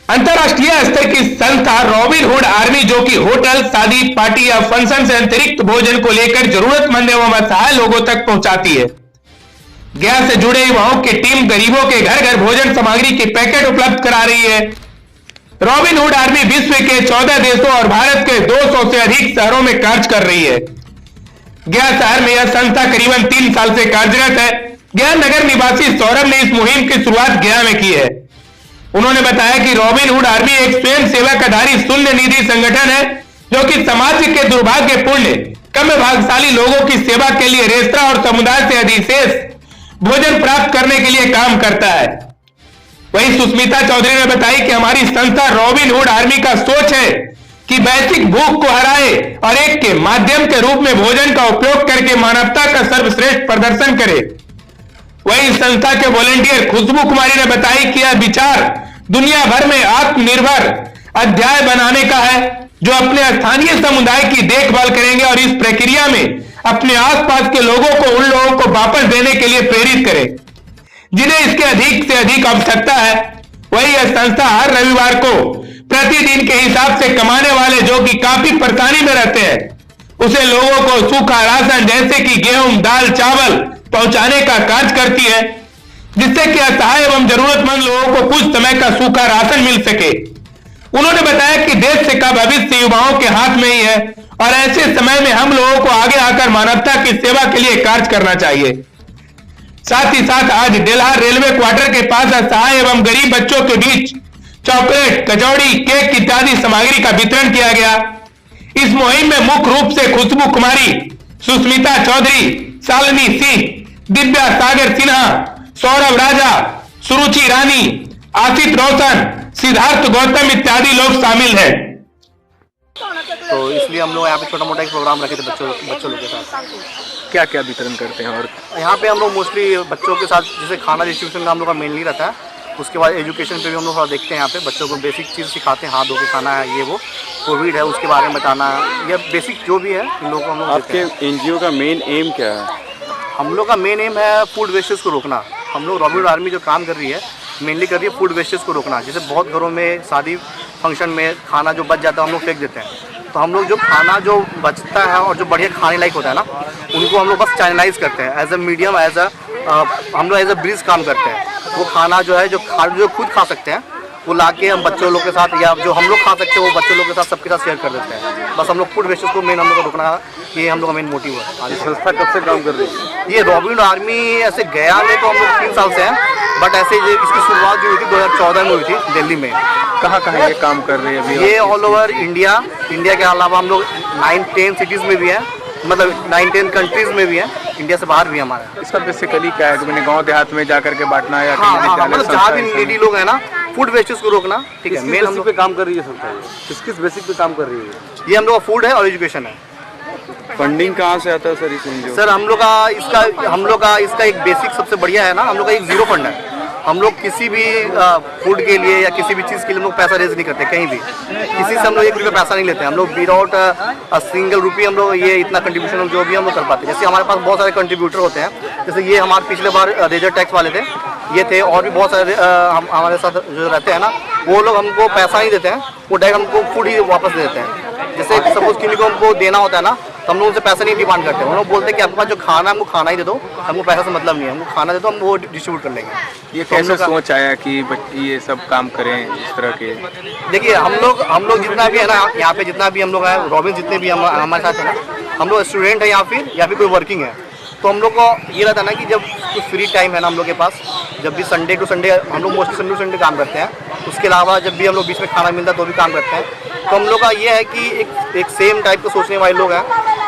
अंतरराष्ट्रीय स्तर की संस्था रॉबिन हुड आर्मी, जो कि होटल, शादी, पार्टी या फंक्शन से अतिरिक्त भोजन को लेकर जरूरतमंद एवं असहाय लोगों तक पहुंचाती है। गया से जुड़े युवाओं की टीम गरीबों के घर घर भोजन सामग्री के पैकेट उपलब्ध करा रही है। रॉबिन हुड आर्मी विश्व के 14 देशों और भारत के 200 से अधिक शहरों में कार्य कर रही है। गया शहर में यह संस्था करीबन 3 साल से कार्यरत है। गया नगर निवासी सौरभ ने इस मुहिम की शुरुआत गया में की है। उन्होंने बताया कि रॉबिन हुड आर्मी एक स्वयं सेवक आधारित शून्य निधि संगठन है, जो कि समाज के दुर्भाग्यपूर्ण, कम भाग्यशाली लोगों की सेवा के लिए रेस्तरां और समुदाय से अधिशेष भोजन प्राप्त करने के लिए काम करता है। वहीं सुष्मिता चौधरी ने बताया कि हमारी संस्था रॉबिन हुड आर्मी का सोच है कि वैश्विक भूख को हराए और एक के माध्यम के रूप में भोजन का उपयोग करके मानवता का सर्वश्रेष्ठ प्रदर्शन करे। वहीं संस्था के वॉलंटियर खुशबू कुमारी ने बताया कि यह विचार दुनिया भर में आत्मनिर्भर अध्याय बनाने का है, जो अपने स्थानीय समुदाय की देखभाल करेंगे और इस प्रक्रिया में अपने आसपास के लोगों को उन लोगों को वापस देने के लिए प्रेरित करे जिन्हें इसके अधिक से अधिक आवश्यकता है। वही यह संस्था हर रविवार को प्रतिदिन के हिसाब से कमाने वाले, जो कि काफी परेशानी में रहते हैं, उसे लोगों को सूखा राशन जैसे कि गेहूं, दाल, चावल पहुंचाने का कार्य करती है, जिससे कि असहाय एवं जरूरतमंद लोगों को कुछ समय का सूखा राशन मिल सके। उन्होंने बताया कि देश का भविष्य युवाओं के हाथ में ही है और ऐसे समय में हम लोगों को आगे आकर मानवता की सेवा के लिए कार्य करना चाहिए। साथ ही साथ आज डेल्हार रेलवे क्वार्टर के पास असहाय एवं गरीब बच्चों के बीच चॉकलेट, कचौड़ी, केक इत्यादि सामग्री का वितरण किया गया। इस मुहिम में मुख्य रूप से खुशबू कुमारी, सुष्मिता चौधरी, शालिनी सिंह, दिव्या सागर सिन्हा, सौरभ राजा, सुरुचि रानी, आशित रोशन, सिद्धार्थ गौतम इत्यादि लोग शामिल हैं। तो इसलिए हम लोग यहाँ पे छोटा मोटा एक प्रोग्राम रखे थे बच्चों लोग के साथ। क्या क्या वितरण करते हैं? और यहाँ पे हम लोग मोस्टली बच्चों के साथ जैसे खाना डिस्ट्रीब्यूशन का हम लोग का मेनली रहता है। उसके बाद एजुकेशन पे भी हम लोग थोड़ा देखते हैं। यहाँ पे बच्चों को बेसिक चीज़ सिखाते हैं, हाथ धो के खाना है, ये वो कोविड है उसके बारे में बताना है, ये बेसिक जो भी है इन लोगों को हम लोग। आपके एनजीओ का मेन एम क्या है? हम लोग का मेन एम है फूड वेस्टेज को रोकना। हम लोग रॉबिन हुड आर्मी जो काम कर रही है मेनली कर रही है फूड वेस्टेज को रोकना। जैसे बहुत घरों में शादी फंक्शन में खाना जो बच जाता है हम लोग फेंक देते हैं। तो हम लोग जो खाना जो बचता है और जो बढ़िया खाने लायक होता है ना, उनको हम लोग बस चैनलाइज करते हैं एज अ मीडियम, हम लोग एज अ ब्रिज काम करते हैं। वो खाना जो है जो खुद खा सकते हैं वो लाके हम बच्चों लोग के साथ, या जो हम लोग खा सकते हैं वो बच्चों लोग के साथ सबके साथ शेयर कर देते हैं। बस हम लोग फूड वेस्टेज को मेन हम लोग को रोकना, ये हम लोग का मेन मोटिव है। संस्था कब से काम कर रही है? ये रॉबिन हुड आर्मी ऐसे गया में तो हम लोग 3 साल से हैं, बट ऐसे इसकी शुरुआत जो हुई थी 2014 में हुई थी दिल्ली में। कहाँ ये काम कर रही है अभी? ये ऑल ओवर इंडिया के अलावा हम लोग 9-10 सिटीज़ में भी हैं, मतलब 9-10 कंट्रीज़ में भी हैं, इंडिया से बाहर भी हमारा। इसका बेसिकली क्या है कि मैंने गांव देहात में जा करके बांटना या मतलब जहाँ भी नीडी लोग हैं ना, फूड वेस्टेज को रोकना। ठीक है, मेन हम लोग पे काम कर रही है संस्था। किस बेसिक पे काम कर रही है? ये हम लोग का फूड है और एजुकेशन है। फंडिंग कहाँ से आता है सर इस एनजीओ? सर हम लोग का इसका एक बेसिक सबसे बढ़िया है ना, हम लोग का एक 0 फंड है। हम लोग किसी भी फूड के लिए या किसी भी चीज़ के लिए हम लोग पैसा रेज नहीं करते कहीं भी, किसी से हम लोग 1 रुपया पैसा नहीं लेते हैं। हम लोग विदाउट सिंगल रुपी हम लोग ये इतना कंट्रीब्यूशन जो भी हम लोग कर पाते हैं। जैसे हमारे पास बहुत सारे कंट्रीब्यूटर होते हैं, जैसे ये हमारे पिछले बार रेजर टैक्स वाले थे, ये थे, और भी बहुत सारे हमारे साथ जो रहते हैं ना, वो लोग हमको पैसा नहीं देते हैं, वो डायरेक्ट हमको फूड ही वापस दे देते हैं। जैसे सपोज किसी को हमको देना होता है ना, तो हम लोग उनसे पैसा नहीं डिमांड करते हैं। हम लोग बोलते हैं कि आपके पास जो खाना हमको खाना ही दे दो, हमको पैसा से मतलब नहीं है, हमको खाना दे दो, हम वो डिस्ट्रीब्यूट कर लेंगे। ये कैसे सोच आया कि ये सब काम करें इस तरह के? देखिए हम लोग जितना भी है ना यहाँ पे, जितना भी हम लोग हैं रॉबिन, जितने भी हमारे साथ है ना, हम लोग स्टूडेंट हैं या फिर कोई वर्किंग है। तो हम लोग को ये रहता है ना कि जब कुछ फ्री टाइम है ना हम लोग के पास, जब भी संडे टू संडे हम लोग मोस्टली संडे टू संडे काम करते हैं, उसके अलावा जब भी हम लोग बीच में खाना मिलता है तो भी काम करते हैं। तो हम लोग का ये है कि एक सेम टाइप को सोचने वाले लोग हैं,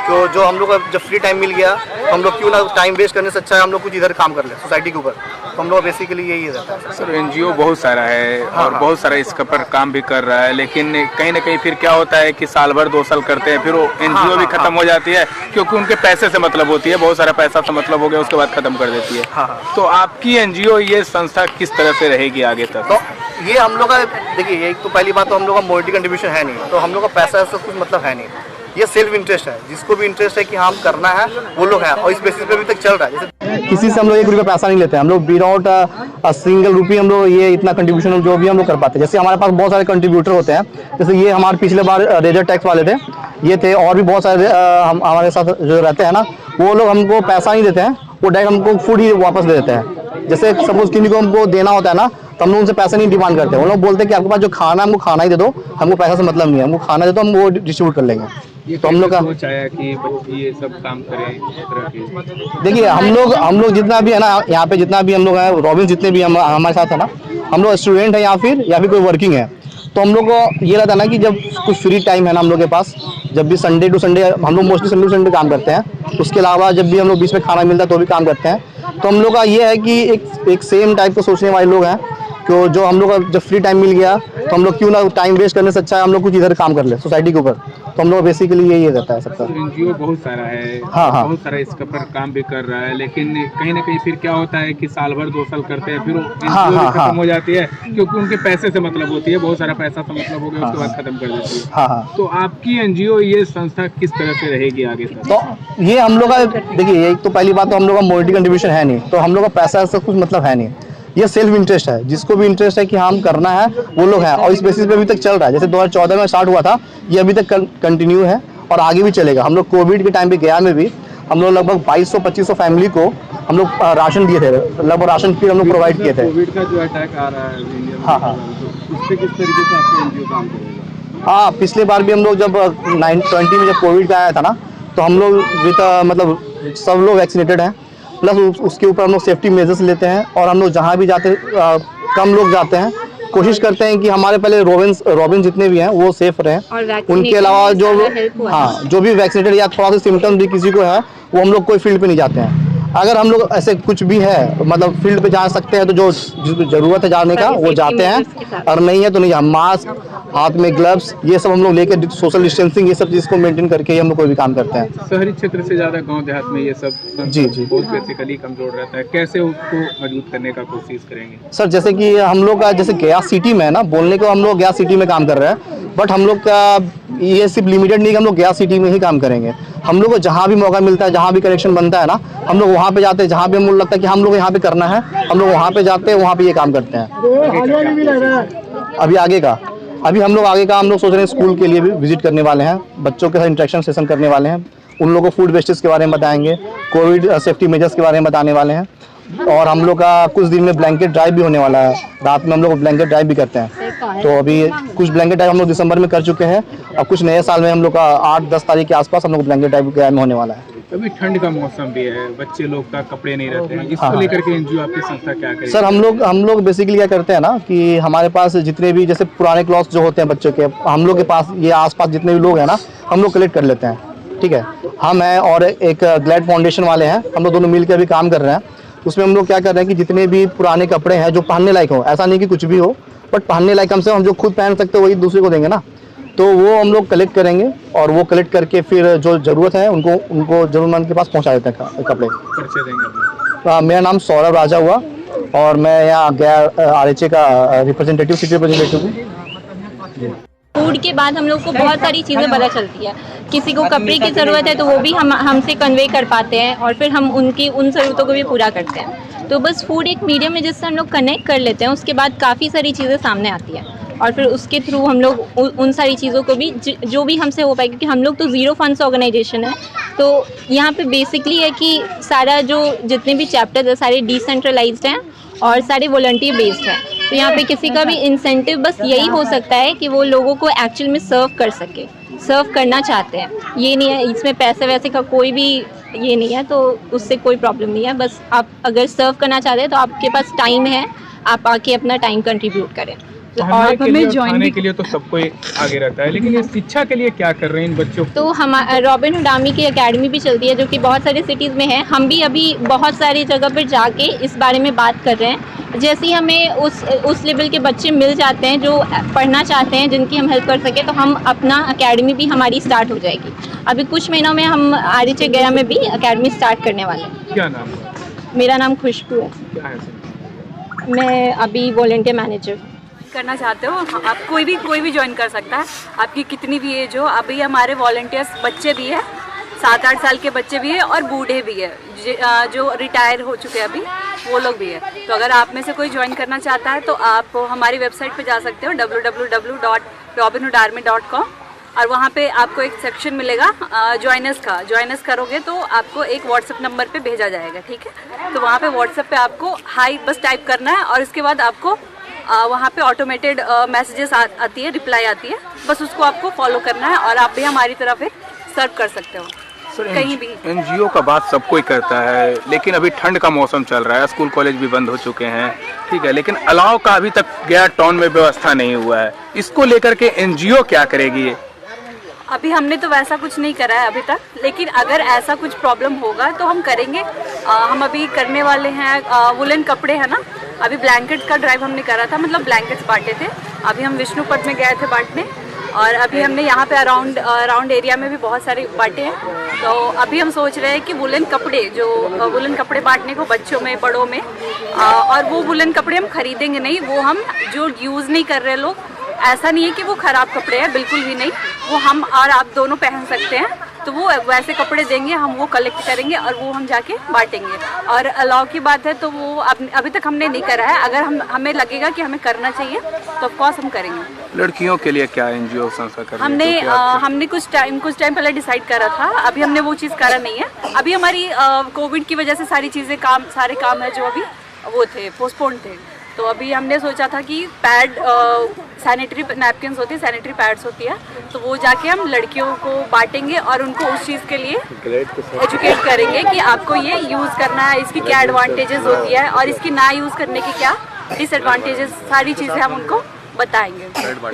तो जो हम लोग का जब फ्री टाइम मिल गया तो हम लोग क्यों ना टाइम वेस्ट करने से अच्छा है हम लोग कुछ इधर काम कर लें सोसाइटी के ऊपर। तो हम लोग बेसिकली यही रहता है। सर एनजीओ बहुत सारा है और बहुत सारा इसके पर काम भी कर रहा है, लेकिन कहीं ना कहीं फिर क्या होता है कि साल भर 2 साल करते हैं, फिर वो एनजीओ भी खत्म हो जाती है, क्योंकि उनके पैसे से मतलब होती है, बहुत सारा पैसा से मतलब हो गया, उसके बाद खत्म कर देती है। तो आपकी एनजीओ ये संस्था किस तरह से रहेगी आगे तक? तो ये हम लोग का देखिए, एक तो पहली बात तो हम लोग का मोनिटी कंट्रीब्यूशन है नहीं, तो हम लोग का पैसा से कुछ मतलब है नहीं। ये सेल्फ इंटरेस्ट है, जिसको भी इंटरेस्ट है कि हाँ करना है वो लोग हैं, और इस बेसिस पे अभी तक चल रहा है। जैसे किसी से हम लोग 1 रुपया पैसा नहीं लेते हैं, हम लोग विदाउट सिंगल रुपी हम लोग ये इतना कंट्रीब्यूशन जो भी हम लोग कर पाते हैं। जैसे हमारे पास बहुत सारे कंट्रीब्यूटर होते हैं, जैसे ये हमारे पिछले बार रेजर टैक्स वाले थे, ये थे, और भी बहुत सारे हमारे साथ जो रहते हैं ना, वो लोग हमको पैसा नहीं देते हैं, वो डायरेक्ट हमको फूड ही वापस दे देते हैं। जैसे सपोज किसी को हमको देना होता है ना, तो हम लोग उनसे पैसा नहीं डिमांड करते, वो लोग बोलते हैं कि आपके पास जो खाना है हमको खाना ही दे दो, हमको पैसा से मतलब नहीं है, हमको खाना दे दो, हम वो डिस्ट्रीब्यूट कर लेंगे। तो हम लोग का सोच आया कि ये सब काम करें। देखिए हम लोग जितना भी है ना यहाँ पे, जितना भी हम लोग हैं रॉबिन, जितने भी हमारे साथ है ना, हम लोग स्टूडेंट है या फिर कोई वर्किंग है, तो हम लोग को ये रहता है ना कि जब कुछ फ्री टाइम है ना हम लोग के पास, जब भी संडे टू संडे, हम लोग मोस्टली संडे टू संडे काम करते हैं, उसके अलावा जब भी हम लोग बीच में खाना मिलता है तो भी काम करते हैं। तो हम लोग का ये है कि एक सेम टाइप को सोचने वाले लोग हैं, कि जो हम लोग का जब फ्री टाइम मिल गया तो हम लोग क्यों ना टाइम वेस्ट करने से अच्छा है हम लोग कुछ इधर काम कर ले सोसाइटी के ऊपर। तो हम लोग बेसिकली यही रहता है सबका। एनजीओ बहुत सारा है, हाँ। बहुत सारा इसके ऊपर काम भी कर रहा है, लेकिन कहीं ना कहीं फिर क्या होता है कि साल भर 2 साल करते हैं, फिर वो एनजीओ भी खत्म हो जाती है, क्योंकि उनके पैसे से मतलब होती है, बहुत सारा पैसा से मतलब हो गया, उसके बाद खत्म कर देती है। तो आपकी एनजीओ ये संस्था किस तरह से रहेगी आगे तक? तो ये हम लोग का, देखिए एक तो पहली बात तो हम लोग का मॉनिटरी कंट्रीब्यूशन है नहीं, तो हम लोग का पैसा से कुछ मतलब है नहीं, ये सेल्फ इंटरेस्ट है, जिसको भी इंटरेस्ट है कि हम करना है वो लोग हैं, और इस बेसिस पे अभी तक चल रहा है। जैसे 2014 में स्टार्ट हुआ था, ये अभी तक कंटिन्यू है और आगे भी चलेगा। हम लोग कोविड के टाइम पे गया में भी हम लोग लगभग 2200-2500 फैमिली को हम लोग राशन दिए थे, लगभग राशन किट हम लोग प्रोवाइड किए थे। कोविड का जो अटैक आ रहा है इंडिया में, हाँ। उससे किस तरीके से आपका एनजीओ काम करेगा? हाँ, पिछले बार भी हम लोग जब 2020 में जब कोविड का आया था ना, तो हम लोग विद मतलब सब लोग वैक्सीनेटेड हैं, प्लस उसके ऊपर हम लोग सेफ्टी मेजर्स लेते हैं, और हम लोग जहाँ भी जाते कम लोग जाते हैं, कोशिश करते हैं कि हमारे पहले रॉबिन जितने भी हैं वो सेफ रहें। उनके अलावा जो भी वैक्सीनेटेड या थोड़ा सा सिम्टम्स भी किसी को है, वो हम लोग कोई फील्ड पे नहीं जाते हैं। अगर हम लोग ऐसे कुछ भी है मतलब फील्ड पे जा सकते हैं, तो जो जरूरत है जाने का वो जाते हैं, और नहीं है तो नहीं। हम मास्क, हाथ में ग्लव्स, ये सब हम लोग लेके सोशल डिस्टेंसिंग, ये सब चीज़ को मेंटेन करके ही हम लोग कोई भी काम करते हैं। शहरी क्षेत्र से ज्यादा गांव देहात में ये सब जी बहुत बेसिकली कमजोर रहता है, कैसे उसको मजबूत करने का कोशिश करेंगे? सर जैसे कि हम लोग का जैसे गया सिटी में है ना, बोलने को हम लोग गया सिटी में काम कर रहे हैं, बट हम लोग का ये सिर्फ लिमिटेड नहीं कि हम लोग गया सिटी में ही काम करेंगे। हम लोग को जहाँ भी मौका मिलता है, जहाँ भी कनेक्शन बनता है ना, हम लोग वहाँ पे जाते हैं। जहाँ भी हमको लगता है कि हम लोग यहाँ पे करना है, हम लोग वहाँ पे जाते हैं, वहाँ पे ये काम करते हैं। अभी हम लोग आगे का हम लोग सोच रहे हैं, स्कूल के लिए भी विजिट करने वाले हैं, बच्चों के साथ इंटरेक्शन सेशन करने वाले हैं, उन लोगों को फूड वेस्टेज के बारे में बताएंगे, कोविड सेफ्टी मेजर्स के बारे में बताने वाले हैं, और हम लोग का कुछ दिन में ब्लैंकेट ड्राइव भी होने वाला है। रात में हम लोग ब्लैंकेट ड्राइव भी करते हैं, तो अभी कुछ ब्लैंकेट ड्राइव हम लोग दिसंबर में कर चुके हैं, और कुछ नए साल में हम लोग का 8-10 तारीख के आसपास हम लोग ब्लैंकेट ड्राइव गया में होने वाला है। अभी ठंड का मौसम भी है, बच्चे लोग का कपड़े नहीं रहते हैं, इसको लेकर के एनजीओ आपकी संस्था क्या करेगी? सर हम लोग बेसिकली क्या करते हैं ना, कि हमारे पास जितने भी जैसे पुराने क्लॉथ्स जो होते हैं बच्चों के, हम लोग के पास ये आसपास जितने भी लोग हैं ना, हम लोग कलेक्ट कर लेते हैं। ठीक है, हम हैं और एक ग्लैड फाउंडेशन वाले हैं, हम लोग दोनों मिलकर अभी काम कर रहे हैं। उसमें हम लोग क्या कर रहे हैं कि जितने भी पुराने कपड़े हैं जो पहनने लायक हो, ऐसा नहीं कि कुछ भी हो, बट पहनने लायक कम से हम जो खुद पहन सकते हो वही दूसरे को देंगे ना, तो वो हम लोग कलेक्ट करेंगे, और वो कलेक्ट करके फिर जो ज़रूरत है उनको जरूरतमंद के पास पहुंचा देते हैं कपड़े। मेरा नाम सौरभ राजा हुआ, और मैं यहाँ गया RHA का रिप्रेजेंटेटिव, सिटी रिप्रेजेंटेटिव हूँ। फूड के बाद हम लोग को बहुत सारी चीज़ें पता चलती है। किसी को कपड़े की ज़रूरत है तो वो भी हमसे कन्वे कर पाते हैं, और फिर हम उनकी उन ज़रूरतों को भी पूरा करते हैं। तो बस फूड एक मीडियम है जिससे हम लोग कनेक्ट कर लेते हैं, उसके बाद काफ़ी सारी चीज़ें सामने आती हैं, और फिर उसके थ्रू हम लोग उन सारी चीज़ों को भी जो भी हमसे हो पाए, क्योंकि हम लोग तो ज़ीरो फंड्स ऑर्गेनाइजेशन है, तो यहाँ पे बेसिकली है कि सारा जो जितने भी चैप्टर्स है सारे डिसेंट्रलाइज्ड हैं और सारे वॉलंटियर बेस्ड हैं। तो यहाँ पे किसी का भी इंसेंटिव बस यही हो सकता है कि वो लोगों को एक्चुअल में सर्व कर सके, सर्व करना चाहते हैं। ये नहीं है इसमें पैसे वैसे का कोई भी ये नहीं है, तो उससे कोई प्रॉब्लम नहीं है। बस आप अगर सर्व करना चाहते हैं तो आपके पास टाइम है, आप आके अपना टाइम कंट्रीब्यूट करें। और हमें ज्वाइन के लिए तो सबको आगे रहता है, लेकिन ये शिक्षा के लिए क्या कर रहे हैं इन बच्चों को? तो हम रॉबिन हुड आर्मी की एकेडमी भी चलती है, जो कि बहुत सारे सिटीज़ में है। हम भी अभी बहुत सारी जगह पर जाके इस बारे में बात कर रहे हैं। जैसे ही हमें उस लेवल के बच्चे मिल जाते हैं जो पढ़ना चाहते हैं, जिनकी हम हेल्प कर सके, तो हम अपना एकेडमी भी हमारी स्टार्ट हो जाएगी। अभी कुछ महीनों में हम RHA गया में भी एकेडमी स्टार्ट करने वाले हैं। क्या नाम है? मेरा नाम खुशबू है। क्या है? मैं अभी वॉलंटियर मैनेजर। करना चाहते हो, आप कोई भी ज्वाइन कर सकता है, आपकी कितनी भी एज हो। अभी हमारे वॉलंटियर्स बच्चे भी है, 7-8 साल के बच्चे भी है और बूढ़े भी है, जो रिटायर हो चुके हैं अभी, वो लोग भी है। तो अगर आप में से कोई ज्वाइन करना चाहता है तो आप हमारी वेबसाइट पे जा सकते हो www.robinhoodarmy.com और वहाँ पे आपको एक सेक्शन मिलेगा ज्वाइनर्स का। ज्वाइनर्स करोगे तो आपको एक व्हाट्सएप नंबर पे भेजा जाएगा, ठीक है। तो वहाँ पे व्हाट्सएप पे आपको हाई बस टाइप करना है और इसके बाद आपको वहाँ पे ऑटोमेटेड मैसेजेस आती है, रिप्लाई आती है, बस उसको आपको फॉलो करना है और आप भी हमारी तरफ सर्व कर सकते हो कहीं भी। एनजीओ का बात सब कोई करता है, लेकिन अभी ठंड का मौसम चल रहा है, स्कूल कॉलेज भी बंद हो चुके हैं, ठीक है, लेकिन अलाव का अभी तक गया टाउन में व्यवस्था नहीं हुआ है। इसको लेकर के एनजीओ क्या करेगी? अभी हमने तो वैसा कुछ नहीं करा है अभी तक, लेकिन अगर ऐसा कुछ प्रॉब्लम होगा तो हम करेंगे। हम अभी करने वाले हैं, वुलन कपड़े है ना, अभी ब्लैंकेट का ड्राइव हमने करा था, मतलब ब्लैंकेट्स बांटे थे। अभी हम विष्णुपद में गए थे बांटने और अभी हमने यहाँ पे अराउंड एरिया में भी बहुत सारे बांटे हैं। तो अभी हम सोच रहे हैं कि वुलन कपड़े बांटने को बच्चों में, बड़ों में, और वो वुलन कपड़े हम खरीदेंगे नहीं, वो हम जो यूज़ नहीं कर रहे लोग, ऐसा नहीं है कि वो ख़राब कपड़े हैं, बिल्कुल भी नहीं, वो हम और आप दोनों पहन सकते हैं। तो वो वैसे कपड़े देंगे, हम वो कलेक्ट करेंगे और वो हम जाके बांटेंगे। और अलाव की बात है तो वो अभी तक हमने नहीं करा है, अगर हमें लगेगा कि हमें करना चाहिए तो ऑफकोर्स हम करेंगे। लड़कियों के लिए क्या एनजीओ संस्था कर रही है? हमने कुछ टाइम पहले डिसाइड करा था, अभी हमने वो चीज़ करा नहीं है। अभी हमारी कोविड की वजह से सारे काम है जो अभी वो थे, पोस्टपोन थे। तो अभी हमने सोचा था कि पैड, सैनिटरी नैपकिन्स होती है, सैनिटरी पैड्स होती है, तो वो जाके हम लड़कियों को बांटेंगे और उनको उस चीज़ के लिए एजुकेट करेंगे कि आपको ये यूज़ करना है, इसकी क्या एडवांटेजेस होती है और इसकी ना यूज़ करने की क्या डिसएडवांटेजेस, सारी चीज़ें हम उनको बताएंगे।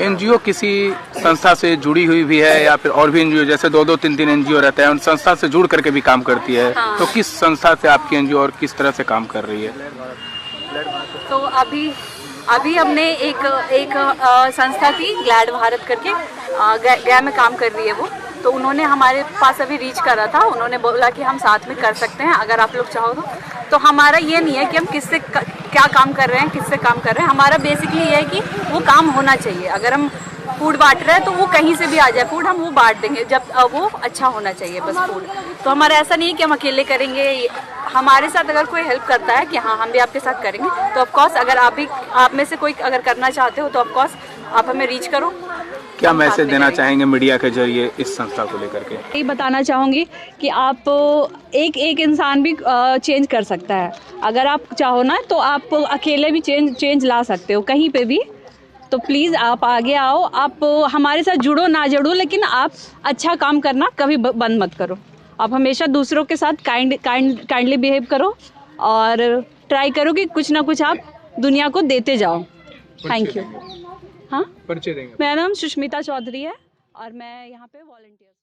एनजीओ किसी संस्था से जुड़ी हुई भी है या फिर और भी एनजीओ, जैसे 2-3 एनजीओ रहते हैं, उन संस्था से जुड़ करके भी काम करती है? हाँ। तो किस संस्था से आपकी एनजीओ और किस तरह से काम कर रही है? तो अभी हमने एक संस्था थी, ग्लैड भारत करके, गया में काम कर रही है वो। तो उन्होंने हमारे पास अभी रीच करा था, उन्होंने बोला कि हम साथ में कर सकते हैं अगर आप लोग चाहो तो हमारा ये नहीं है कि हम किससे क्या काम कर रहे हैं, किससे काम कर रहे हैं। हमारा बेसिकली ये है कि वो काम होना चाहिए। अगर हम फूड बांट रहे हैं तो वो कहीं से भी आ जाए फूड, हम वो बांट देंगे, जब वो अच्छा होना चाहिए बस फूड। तो हमारा ऐसा नहीं है कि हम अकेले करेंगे, हमारे साथ अगर कोई हेल्प करता है कि हाँ हम भी आपके साथ करेंगे तो ऑफकोर्स, अगर आप में से कोई अगर करना चाहते हो तो ऑफकोर्स आप हमें रीच करो। क्या मैसेज देना चाहेंगे मीडिया के जरिए इस संस्था को लेकर के? यही बताना चाहूँगी कि आप एक इंसान भी चेंज कर सकता है। अगर आप चाहो ना तो आप अकेले भी चेंज ला सकते हो कहीं पे भी। तो प्लीज़ आप आगे आओ, आप हमारे साथ जुड़ो ना जुड़ो, लेकिन आप अच्छा काम करना कभी बंद मत करो। आप हमेशा दूसरों के साथ काइंडली बिहेव करो और ट्राई करो कि कुछ ना कुछ आप दुनिया को देते जाओ। Thank you. हाँ, परिचय देंगे। मेरा नाम सुष्मिता चौधरी है और मैं यहाँ पे वॉलंटियर हूँ।